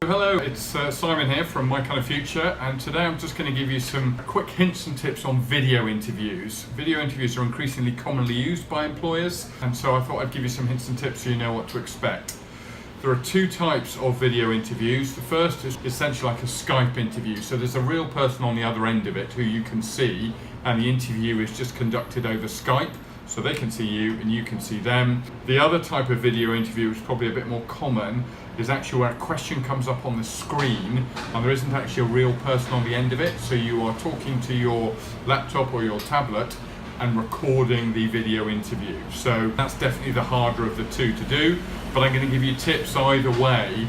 Hello, it's Simon here from My Kind of Future, and today I'm just going to give you some quick hints and tips on video interviews. Video interviews are increasingly commonly used by employers, and so I thought I'd give you some hints and tips so you know what to expect. There are two types of video interviews. The first is essentially like a Skype interview, so there's a real person on the other end of it who you can see, and the interview is just conducted over Skype, so they can see you and you can see them. The other type of video interview, which is probably a bit more common, is actually where a question comes up on the screen and there isn't actually a real person on the end of it, so you are talking to your laptop or your tablet and recording the video interview. So that's definitely the harder of the two to do, but I'm going to give you tips either way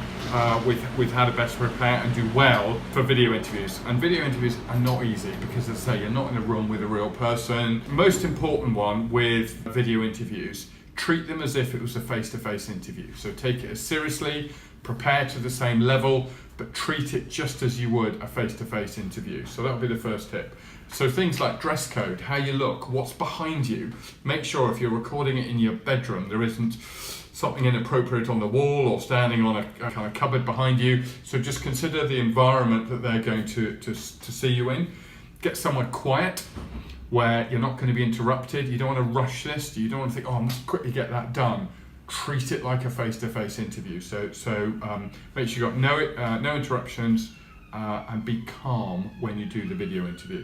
with how to best prepare and do well for video interviews. And video interviews are not easy because, as I say, you're not in a room with a real person. Most important one with video interviews, treat them as if it was a face-to-face interview. So take it as seriously, prepare to the same level, but treat it just as you would a face-to-face interview. So that would be the first tip. So things like dress code, how you look, what's behind you. Make sure if you're recording it in your bedroom, there isn't something inappropriate on the wall or standing on a kind of cupboard behind you. So just consider the environment that they're going to see you in. Get somewhere quiet, where you're not going to be interrupted. You don't want to rush this. You don't want to think, oh, I must quickly get that done. Treat it like a face-to-face interview. So make sure you've got no interruptions and be calm when you do the video interview.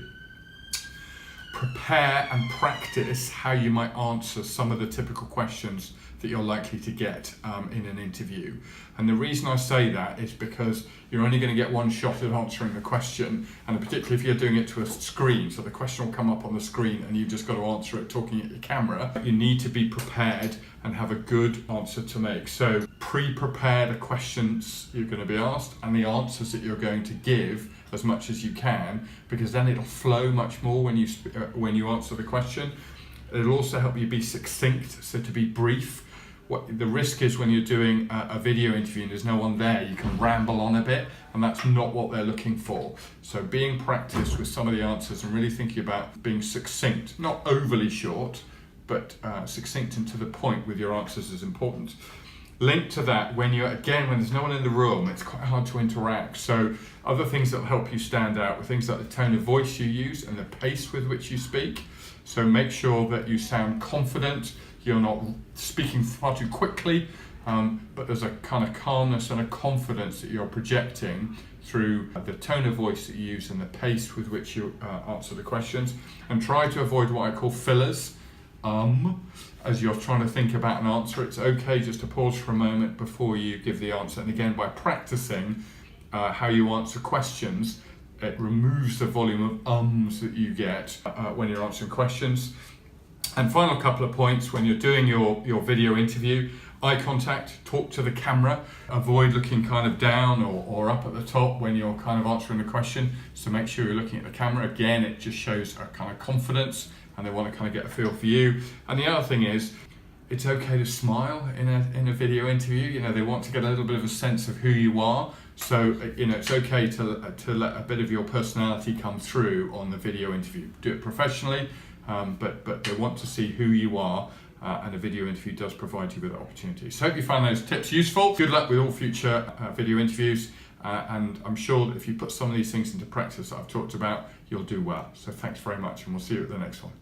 Prepare and practice how you might answer some of the typical questions that you're likely to get in an interview. And the reason I say that is because you're only going to get one shot at answering the question, and particularly if you're doing it to a screen, so the question will come up on the screen and you've just got to answer it talking at your camera. You need to be prepared and have a good answer to make. So pre-prepare the questions you're going to be asked and the answers that you're going to give as much as you can, because then it'll flow much more when you answer the question. It'll also help you be succinct, so to be brief. What the risk is when you're doing a video interview and there's no one there, you can ramble on a bit, and that's not what they're looking for. So being practiced with some of the answers and really thinking about being succinct, not overly short, but succinct and to the point with your answers is important. Linked to that, when there's no one in the room, it's quite hard to interact. So other things that will help you stand out are things like the tone of voice you use and the pace with which you speak. So make sure that you sound confident, you're not speaking far too quickly, but there's a kind of calmness and a confidence that you're projecting through the tone of voice that you use and the pace with which you answer the questions. And try to avoid what I call fillers. As you're trying to think about an answer, it's okay just to pause for a moment before you give the answer. And again, by practicing how you answer questions, it removes the volume of ums that you get when you're answering questions. And final couple of points, when you're doing your video interview, eye contact, talk to the camera, avoid looking kind of down or up at the top when you're kind of answering the question. So make sure you're looking at the camera. Again, it just shows a kind of confidence and they want to kind of get a feel for you. And the other thing is, it's okay to smile in a video interview. You know, they want to get a little bit of a sense of who you are. So, you know, it's okay to let a bit of your personality come through on the video interview. Do it professionally, but they want to see who you are, and a video interview does provide you with that opportunity. So hope you found those tips useful. Good luck with all future video interviews, and I'm sure that if you put some of these things into practice that I've talked about, you'll do well. So thanks very much, and we'll see you at the next one.